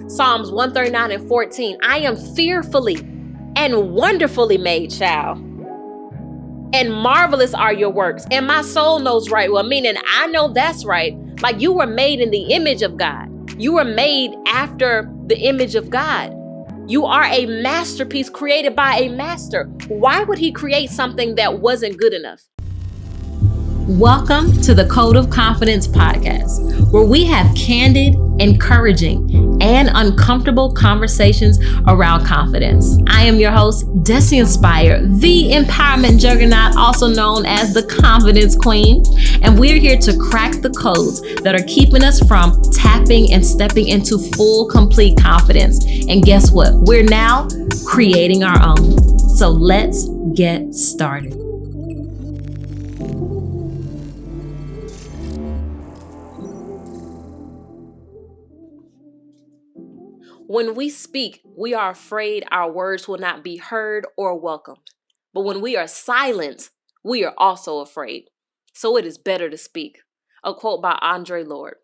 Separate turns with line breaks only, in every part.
Psalms 139:14. I am fearfully and wonderfully made, child. And marvelous are your works. And my soul knows right well, meaning I know that's right. Like you were made in the image of God. You were made after the image of God. You are a masterpiece created by a master. Why would he create something that wasn't good enough? Welcome to the Code of Confidence podcast, where we have candid, encouraging, and uncomfortable conversations around confidence. I am your host, Destiny Inspire, the empowerment juggernaut, also known as the Confidence Queen. And we're here to crack the codes that are keeping us from tapping and stepping into full, complete confidence. And guess what? We're now creating our own. So let's get started. When we speak, we are afraid our words will not be heard or welcomed. But when we are silent, we are also afraid. So it is better to speak. A quote by Andre Lord.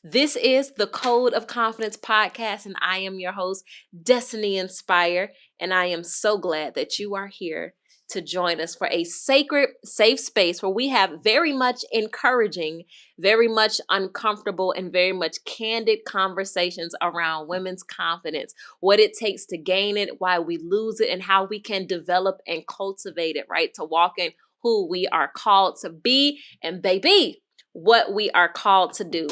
This is the Code of Confidence podcast, and I am your host, Destiny Inspire, and I am so glad that you are here to join us for a sacred, safe space where we have very much encouraging, very much uncomfortable, and very much candid conversations around women's confidence, what it takes to gain it, why we lose it, and how we can develop and cultivate it, right? To walk in who we are called to be, and baby, what we are called to do.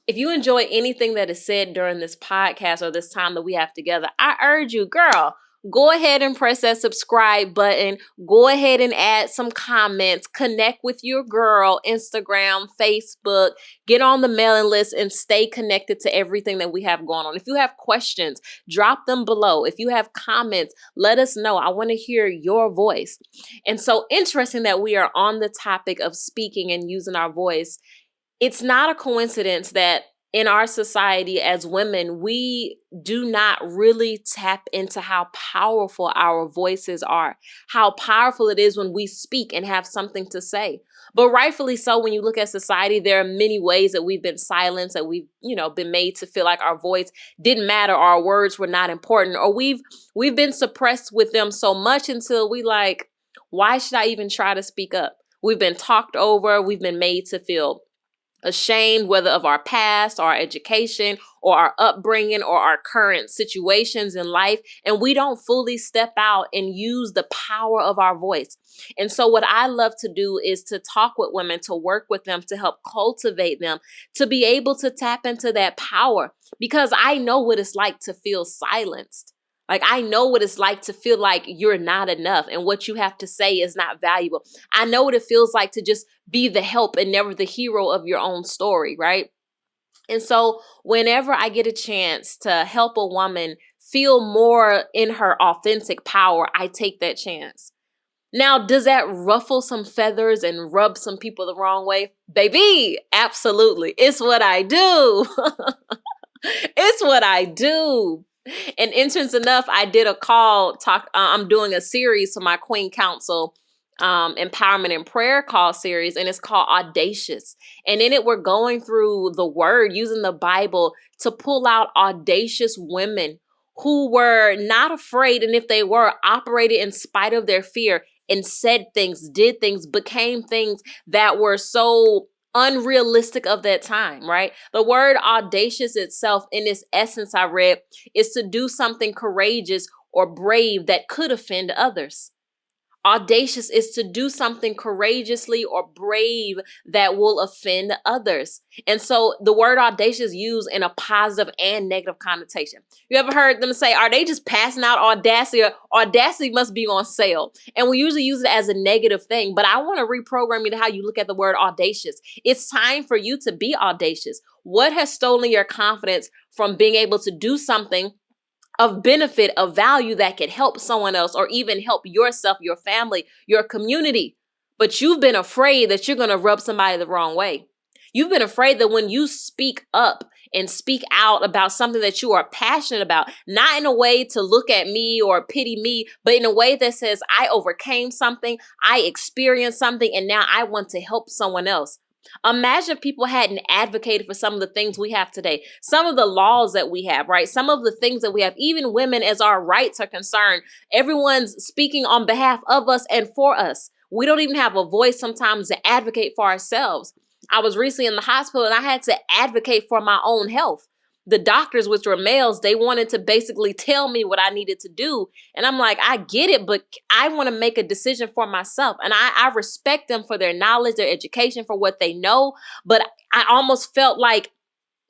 If you enjoy anything that is said during this podcast or this time that we have together, I urge you, girl, go ahead and press that subscribe button. Go ahead and add some comments. Connect with your girl, Instagram, Facebook. Get on the mailing list and stay connected to everything that we have going on. If you have questions, drop them below. If you have comments, let us know. I want to hear your voice. And so interesting that we are on the topic of speaking and using our voice. It's not a coincidence that in our society as women, we do not really tap into how powerful our voices are, how powerful it is when we speak and have something to say. But rightfully so, when you look at society, there are many ways that we've been silenced, that we've, been made to feel like our voice didn't matter, or our words were not important, or we've been suppressed with them so much until we like, why should I even try to speak up? We've been talked over. We've been made to feel ashamed, whether of our past, our education, or our upbringing, or our current situations in life. And we don't fully step out and use the power of our voice. And so what I love to do is to talk with women, to work with them, to help cultivate them, to be able to tap into that power, because I know what it's like to feel silenced. Like, I know what it's like to feel like you're not enough and what you have to say is not valuable. I know what it feels like to just be the help and never the hero of your own story, right? And so whenever I get a chance to help a woman feel more in her authentic power, I take that chance. Now, does that ruffle some feathers and rub some people the wrong way? Baby, absolutely. It's what I do. It's what I do. And interesting enough, I did a call talk. I'm doing a series for my Queen Council Empowerment and Prayer Call series, and it's called Audacious. And in it, we're going through the word, using the Bible to pull out audacious women who were not afraid, and if they were, operated in spite of their fear and said things, did things, became things that were so unrealistic of that time, right? The word audacious itself, in its essence, I read, is to do something courageous or brave that could offend others. Audacious is to do something courageously or brave that will offend others. And so the word audacious is used in a positive and negative connotation. You ever heard them say, are they just passing out audacity, or audacity must be on sale? And we usually use it as a negative thing, but I want to reprogram you to how you look at the word audacious. It's time for you to be audacious. What has stolen your confidence from being able to do something of benefit, of value that could help someone else or even help yourself, your family, your community? But you've been afraid that you're going to rub somebody the wrong way. You've been afraid that when you speak up and speak out about something that you are passionate about, not in a way to look at me or pity me, but in a way that says, I overcame something, I experienced something, and now I want to help someone else. Imagine if people hadn't advocated for some of the things we have today, some of the laws that we have, right? Some of the things that we have, even women, as our rights are concerned, everyone's speaking on behalf of us and for us. We don't even have a voice sometimes to advocate for ourselves. I was recently in the hospital and I had to advocate for my own health. The doctors, which were males, they wanted to basically tell me what I needed to do. And I'm like, I get it, but I want to make a decision for myself. And I respect them for their knowledge, their education, for what they know. But I almost felt like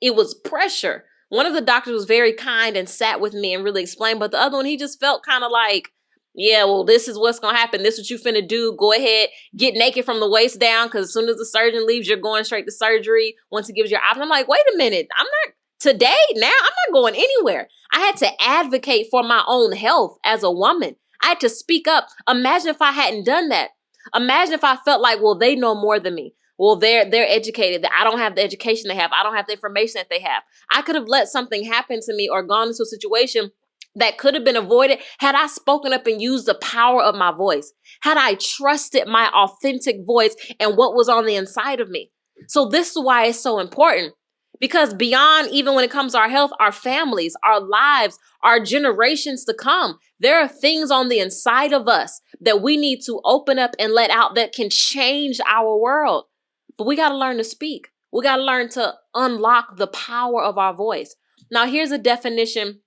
it was pressure. One of the doctors was very kind and sat with me and really explained. But the other one, he just felt kind of like, yeah, well, this is what's going to happen. This is what you finna do. Go ahead, get naked from the waist down. Because as soon as the surgeon leaves, you're going straight to surgery once he gives you your option. I'm like, wait a minute. I'm not. Today, now, I'm not going anywhere. I had to advocate for my own health as a woman. I had to speak up. Imagine if I hadn't done that. Imagine if I felt like, well, they know more than me. Well, they're educated. That I don't have the education they have. I don't have the information that they have. I could have let something happen to me or gone into a situation that could have been avoided had I spoken up and used the power of my voice. Had I trusted my authentic voice and what was on the inside of me. So this is why it's so important. Because beyond, even when it comes to our health, our families, our lives, our generations to come, there are things on the inside of us that we need to open up and let out that can change our world. But we got to learn to speak. We got to learn to unlock the power of our voice. Now, here's a definition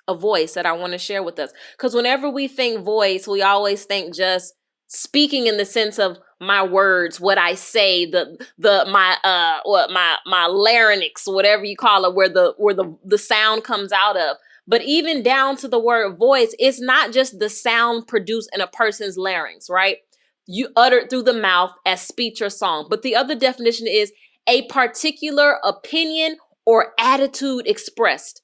of voice that I want to share with us. Because whenever we think voice, we always think just speaking in the sense of my words, what I say, my larynx, whatever you call it, where the sound comes out of. But even down to the word voice, it's not just the sound produced in a person's larynx, right? You uttered through the mouth as speech or song. But the other definition is a particular opinion or attitude expressed.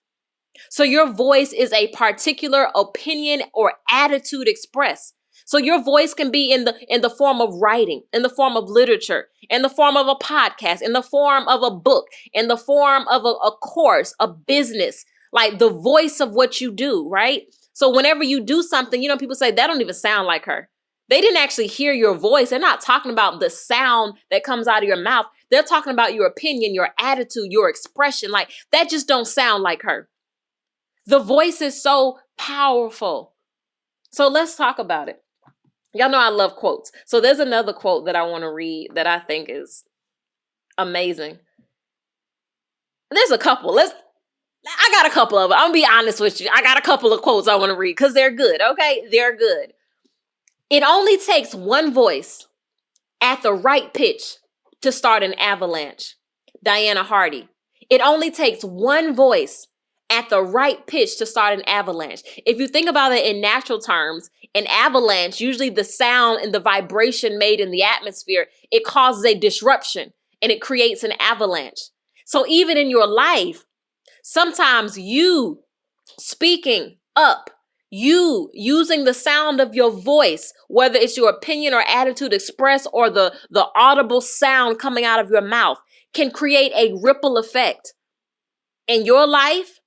So your voice is a particular opinion or attitude expressed. So your voice can be in the form of writing, in the form of literature, in the form of a podcast, in the form of a book, in the form of a course, a business, like the voice of what you do, right? So whenever you do something, people say that don't even sound like her. They didn't actually hear your voice. They're not talking about the sound that comes out of your mouth. They're talking about your opinion, your attitude, your expression. Like that just don't sound like her. The voice is so powerful. So let's talk about it. Y'all know I love quotes. So there's another quote that I want to read that I think is amazing. There's a couple. I got a couple of them. I'm going to be honest with you. I got a couple of quotes I want to read because they're good, okay? They're good. It only takes one voice at the right pitch to start an avalanche. Diana Hardy. It only takes one voice at the right pitch to start an avalanche. If you think about it in natural terms, an avalanche, usually the sound and the vibration made in the atmosphere, it causes a disruption and it creates an avalanche. So even in your life, sometimes you speaking up, you using the sound of your voice, whether it's your opinion or attitude expressed or the audible sound coming out of your mouth, can create a ripple effect in your life,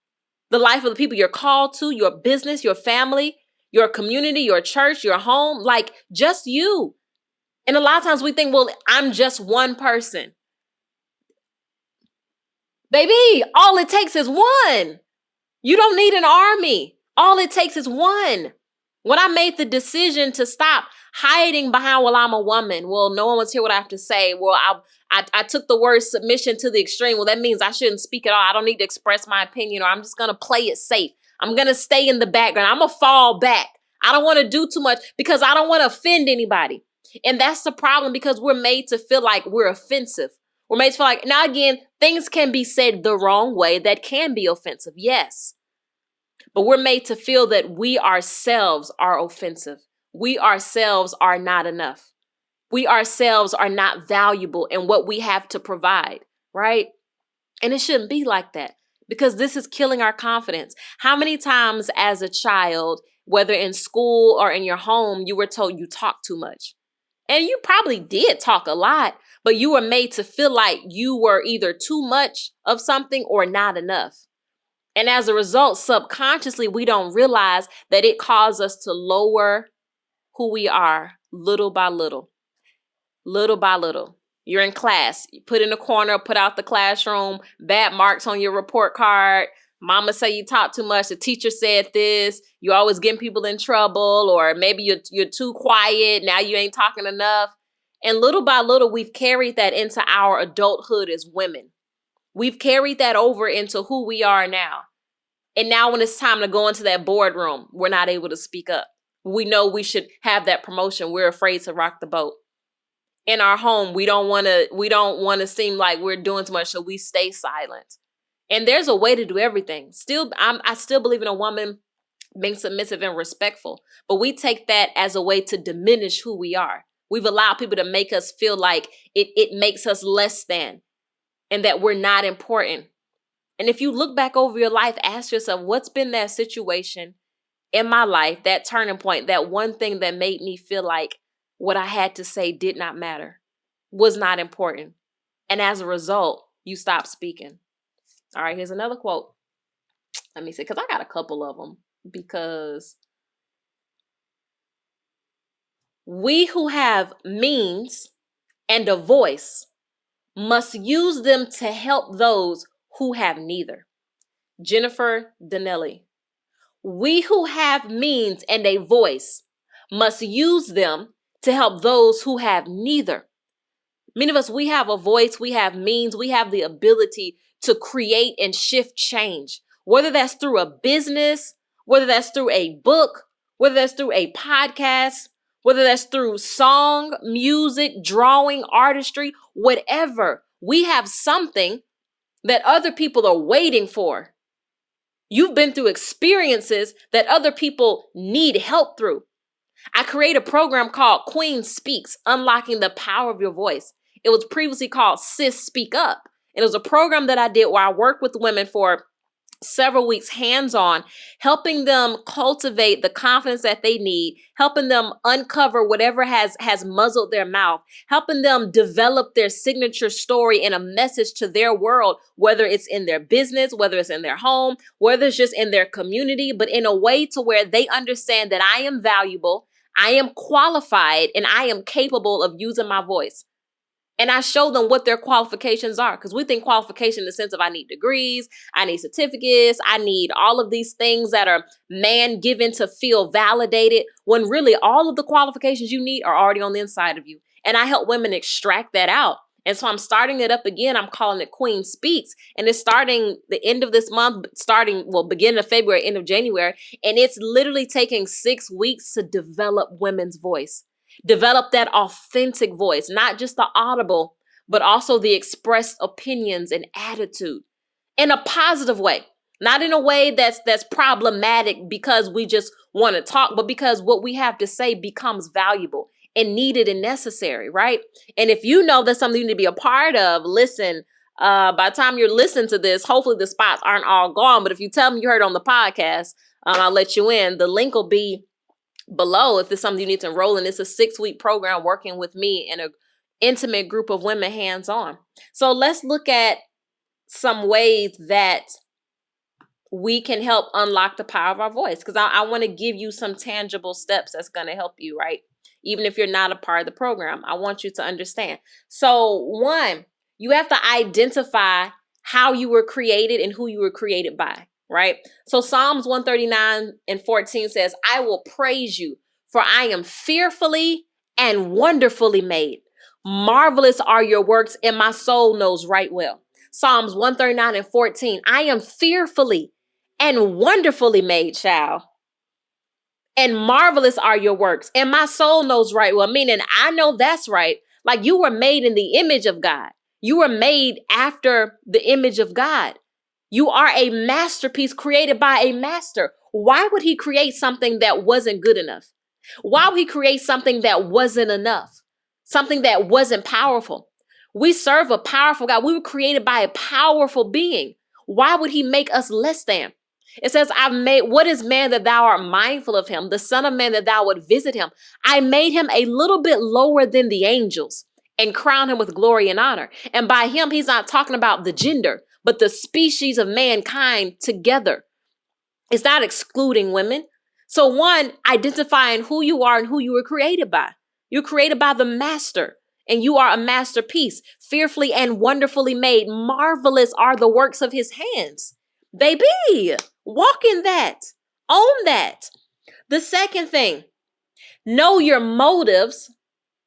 the life of the people you're called to, your business, your family, your community, your church, your home, like just you. And a lot of times we think, well, I'm just one person. Baby, all it takes is one. You don't need an army. All it takes is one. When I made the decision to stop hiding behind, well, I'm a woman. Well, no one wants to hear what I have to say. Well, I took the word submission to the extreme. Well, that means I shouldn't speak at all. I don't need to express my opinion, or I'm just going to play it safe. I'm going to stay in the background. I'm going to fall back. I don't want to do too much because I don't want to offend anybody. And that's the problem, because we're made to feel like we're offensive. We're made to feel like, now again, things can be said the wrong way that can be offensive. Yes. But we're made to feel that we ourselves are offensive. We ourselves are not enough. We ourselves are not valuable in what we have to provide, right? And it shouldn't be like that, because this is killing our confidence. How many times as a child, whether in school or in your home, you were told you talk too much? And you probably did talk a lot, but you were made to feel like you were either too much of something or not enough. And as a result, subconsciously, we don't realize that it caused us to lower who we are little by little, little by little. You're in class, you put in a corner, put out the classroom, bad marks on your report card. Mama say you talk too much. The teacher said this. You're always getting people in trouble, or maybe you're too quiet. Now you ain't talking enough. And little by little, we've carried that into our adulthood as women. We've carried that over into who we are now. And now when it's time to go into that boardroom, we're not able to speak up. We know we should have that promotion. We're afraid to rock the boat. In our home, we don't want to seem like we're doing too much, so we stay silent. And there's a way to do everything. I still believe in a woman being submissive and respectful, but we take that as a way to diminish who we are. We've allowed people to make us feel like it makes us less than, and that we're not important. And if you look back over your life, ask yourself, what's been that situation in my life, that turning point, that one thing that made me feel like what I had to say did not matter, was not important. And as a result, you stop speaking. All right, here's another quote. Let me see, because I got a couple of them. Because we who have means and a voice must use them to help those who have neither. Jennifer Donnelly. We who have means and a voice must use them to help those who have neither. Many of us, we have a voice, we have means, we have the ability to create and shift change, whether that's through a business, whether that's through a book, whether that's through a podcast, whether that's through song, music, drawing, artistry, whatever. We have something that other people are waiting for. You've been through experiences that other people need help through. I create a program called Queen Speaks, Unlocking the Power of Your Voice. It was previously called Sis Speak Up. It was a program that I did where I worked with women for several weeks hands-on, helping them cultivate the confidence that they need, helping them uncover whatever has muzzled their mouth, helping them develop their signature story and a message to their world, whether it's in their business, whether it's in their home, whether it's just in their community, but in a way to where they understand that I am valuable, I am qualified, and I am capable of using my voice. And I show them what their qualifications are, because we think qualification in the sense of I need degrees, I need certificates, I need all of these things that are man-given to feel validated, when really all of the qualifications you need are already on the inside of you. And I help women extract that out. And so I'm starting it up again. I'm calling it Queen Speaks. And it's starting the end of this month, beginning of February, end of January. And it's literally taking 6 weeks to develop women's voice. Develop that authentic voice, not just the audible, but also the expressed opinions and attitude in a positive way, not in a way that's problematic because we just want to talk, but because what we have to say becomes valuable and needed and necessary, right? And if you know that's something you need to be a part of, listen, by the time you're listening to this, hopefully the spots aren't all gone. But if you tell me you heard on the podcast, I'll let you in. The link will be below if there's something you need to enroll in. It's a 6-week program working with me and an intimate group of women hands-on. So let's look at some ways that we can help unlock the power of our voice, because I want to give you some tangible steps that's going to help you, right? Even if you're not a part of the program, I want you to understand. So 1, you have to identify how you were created and who you were created by. Right? So Psalms 139:14 says, I will praise you, for I am fearfully and wonderfully made. Marvelous are your works, and my soul knows right well. Psalms 139:14, I am fearfully and wonderfully made, child. And marvelous are your works, and my soul knows right well. Meaning, I know that's right. Like, you were made in the image of God. You were made after the image of God. You are a masterpiece created by a master. Why would he create something that wasn't good enough? Why would he create something that wasn't enough? Something that wasn't powerful? We serve a powerful God. We were created by a powerful being. Why would he make us less than? It says, what is man that thou art mindful of him? The son of man that thou would visit him. I made him a little bit lower than the angels and crowned him with glory and honor. And by him, he's not talking about the gender, but the species of mankind together. It's not excluding women. So 1, identifying who you are and who you were created by. You're created by the master. and you are a masterpiece, fearfully and wonderfully made. Marvelous are the works of his hands. Baby, walk in that. Own that. The second thing, know your motives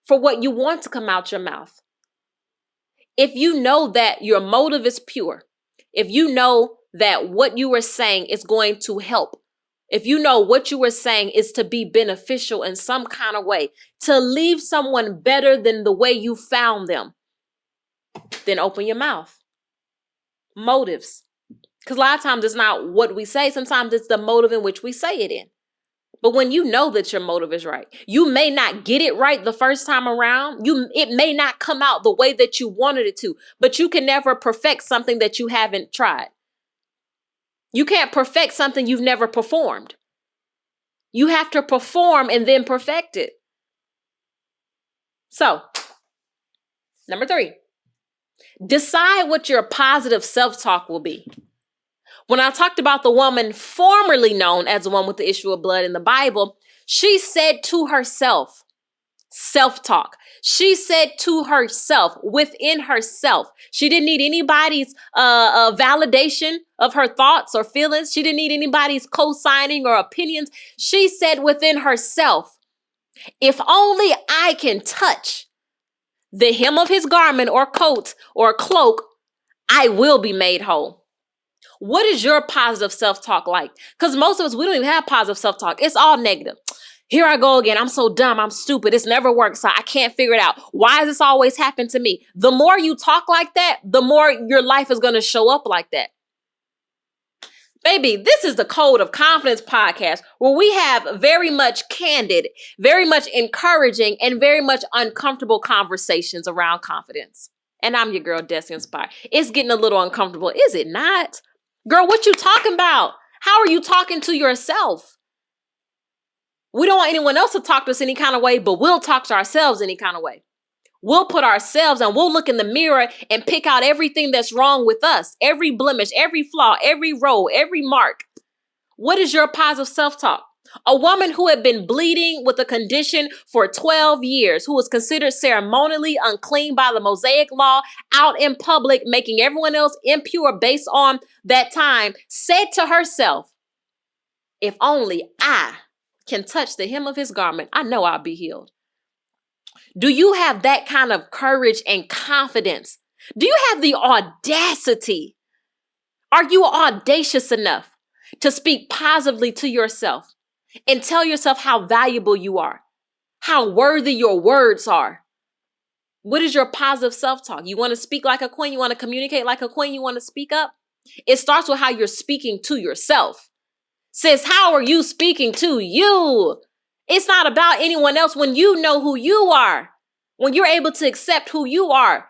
for what you want to come out your mouth. If you know that your motive is pure, if you know that what you are saying is going to help, if you know what you are saying is to be beneficial in some kind of way, to leave someone better than the way you found them, then open your mouth. Motives. Because a lot of times it's not what we say. Sometimes it's the motive in which we say it in. But when you know that your motive is right, you may not get it right the first time around. It may not come out the way that you wanted it to, but you can never perfect something that you haven't tried. You can't perfect something you've never performed. You have to perform and then perfect it. So, number 3, decide what your positive self-talk will be. When I talked about the woman formerly known as the one with the issue of blood in the Bible, she said to herself, self-talk. She said to herself, within herself. She didn't need anybody's validation of her thoughts or feelings. She didn't need anybody's co-signing or opinions. She said within herself, if only I can touch the hem of his garment or coat or cloak, I will be made whole. What is your positive self-talk like? Because most of us, we don't even have positive self-talk. It's all negative. Here I go again. I'm so dumb. I'm stupid. This never works. So I can't figure it out. Why does this always happen to me? The more you talk like that, the more your life is going to show up like that. Baby, this is the Code of Confidence podcast where we have very much candid, very much encouraging, and very much uncomfortable conversations around confidence. And I'm your girl, Destiny Inspired. It's getting a little uncomfortable, is it not? Girl, what you talking about? How are you talking to yourself? We don't want anyone else to talk to us any kind of way, but we'll talk to ourselves any kind of way. We'll put ourselves and we'll look in the mirror and pick out everything that's wrong with us, every blemish, every flaw, every row, every mark. What is your positive self-talk? A woman who had been bleeding with a condition for 12 years, who was considered ceremonially unclean by the Mosaic law, out in public, making everyone else impure based on that time, said to herself, if only I can touch the hem of his garment, I know I'll be healed. Do you have that kind of courage and confidence? Do you have the audacity? Are you audacious enough to speak positively to yourself and tell yourself how valuable you are, how worthy your words are? What is your positive self-talk? You want to speak like a queen? You want to communicate like a queen? You want to speak up? It starts with how you're speaking to yourself. Sis, how are you speaking to you? It's not about anyone else when you know who you are, when you're able to accept who you are,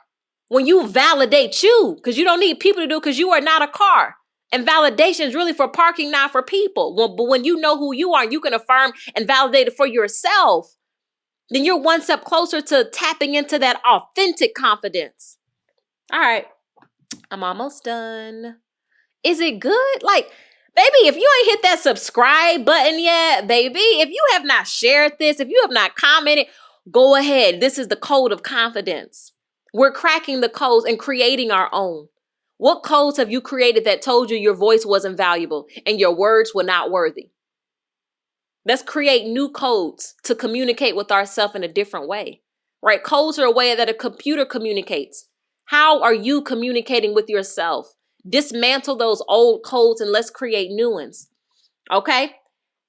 when you validate you, because you don't need people to do because you are not a car. And validation is really for parking, not for people. But when you know who you are, you can affirm and validate it for yourself. Then you're one step closer to tapping into that authentic confidence. All right, I'm almost done. Is it good? Like, baby, if you ain't hit that subscribe button yet, baby, if you have not shared this, if you have not commented, go ahead. This is the Code of Confidence. We're cracking the codes and creating our own. What codes have you created that told you your voice wasn't valuable and your words were not worthy? Let's create new codes to communicate with ourselves in a different way, right? Codes are a way that a computer communicates. How are you communicating with yourself? Dismantle those old codes and let's create new ones. Okay?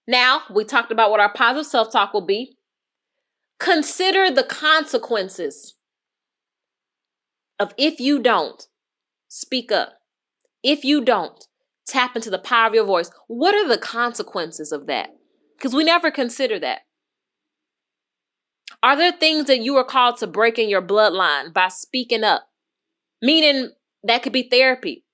Now, we talked about what our positive self-talk will be. Consider the consequences of if you don't speak up. If you don't tap into the power of your voice, what are the consequences of that? Because we never consider that. Are there things that you are called to break in your bloodline by speaking up? Meaning that could be therapy.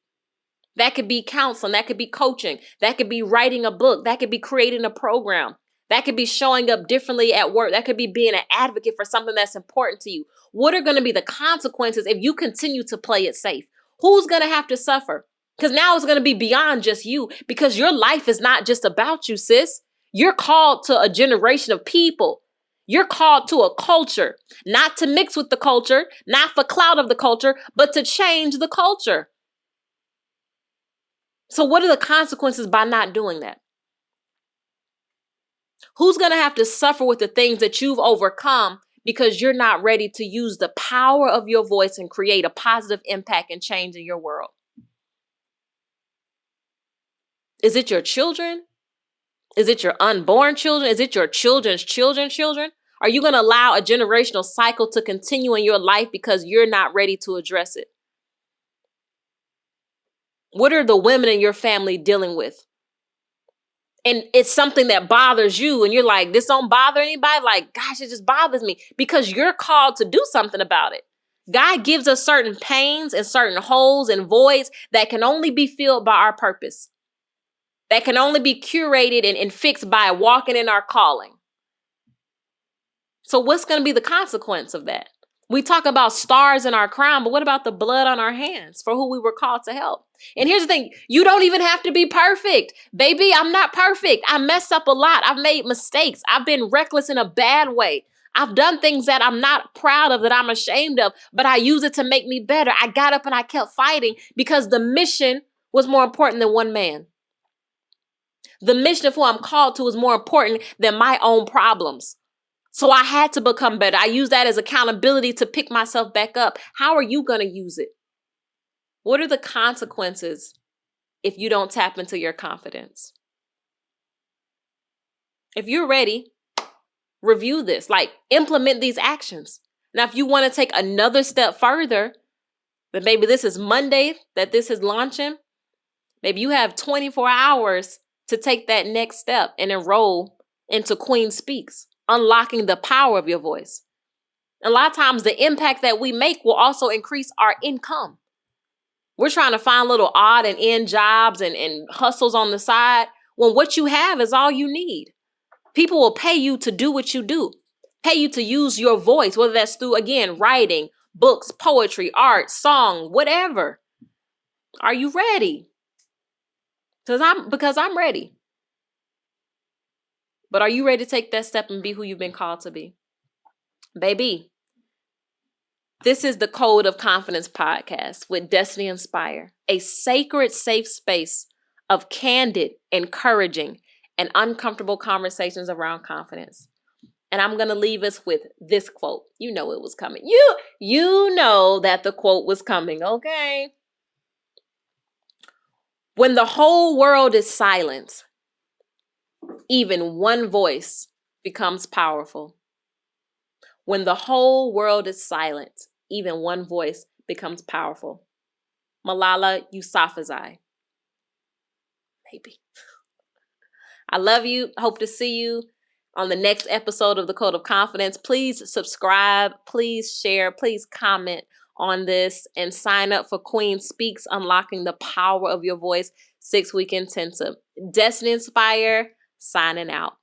That could be counseling. That could be coaching. That could be writing a book. That could be creating a program. That could be showing up differently at work. That could be being an advocate for something that's important to you. What are going to be the consequences if you continue to play it safe? Who's going to have to suffer? Because now it's going to be beyond just you, because your life is not just about you, sis. You're called to a generation of people. You're called to a culture, not to mix with the culture, not for clout of the culture, but to change the culture. So what are the consequences by not doing that? Who's going to have to suffer with the things that you've overcome because you're not ready to use the power of your voice and create a positive impact and change in your world? Is it your children? Is it your unborn children? Is it your children's children? Are you going to allow a generational cycle to continue in your life because you're not ready to address it? What are the women in your family dealing with? And it's something that bothers you and you're like, this don't bother anybody? Like, gosh, it just bothers me because you're called to do something about it. God gives us certain pains and certain holes and voids that can only be filled by our purpose. That can only be curated and fixed by walking in our calling. So what's going to be the consequence of that? We talk about stars in our crown, but what about the blood on our hands for who we were called to help? And here's the thing, you don't even have to be perfect. Baby, I'm not perfect. I messed up a lot. I've made mistakes. I've been reckless in a bad way. I've done things that I'm not proud of, that I'm ashamed of, but I use it to make me better. I got up and I kept fighting because the mission was more important than one man. The mission of who I'm called to is more important than my own problems. So I had to become better. I use that as accountability to pick myself back up. How are you going to use it? What are the consequences if you don't tap into your confidence? If you're ready, review this, like implement these actions. Now, if you want to take another step further, then maybe this is Monday that this is launching. Maybe you have 24 hours to take that next step and enroll into Queen Speaks, unlocking the power of your voice. A lot of times the impact that we make will also increase our income. We're trying to find little odd and end jobs and hustles on the side when what you have is all you need. People will pay you to do what you do, pay you to use your voice, whether that's through, again, writing, books, poetry, art, song, whatever. Are you ready? Because I'm ready. But are you ready to take that step and be who you've been called to be? Baby, this is the Code of Confidence podcast with Destiny Inspire, a sacred, safe space of candid, encouraging, and uncomfortable conversations around confidence. And I'm going to leave us with this quote. You know it was coming. You know that the quote was coming, okay? When the whole world is silent, even one voice becomes powerful. When the whole world is silent, even one voice becomes powerful. Malala Yousafzai. Baby. I love you. Hope to see you on the next episode of the Code of Confidence. Please subscribe. Please share. Please comment on this and sign up for Queen Speaks, Unlocking the Power of Your Voice 6-week intensive. Destiny Inspire, signing out.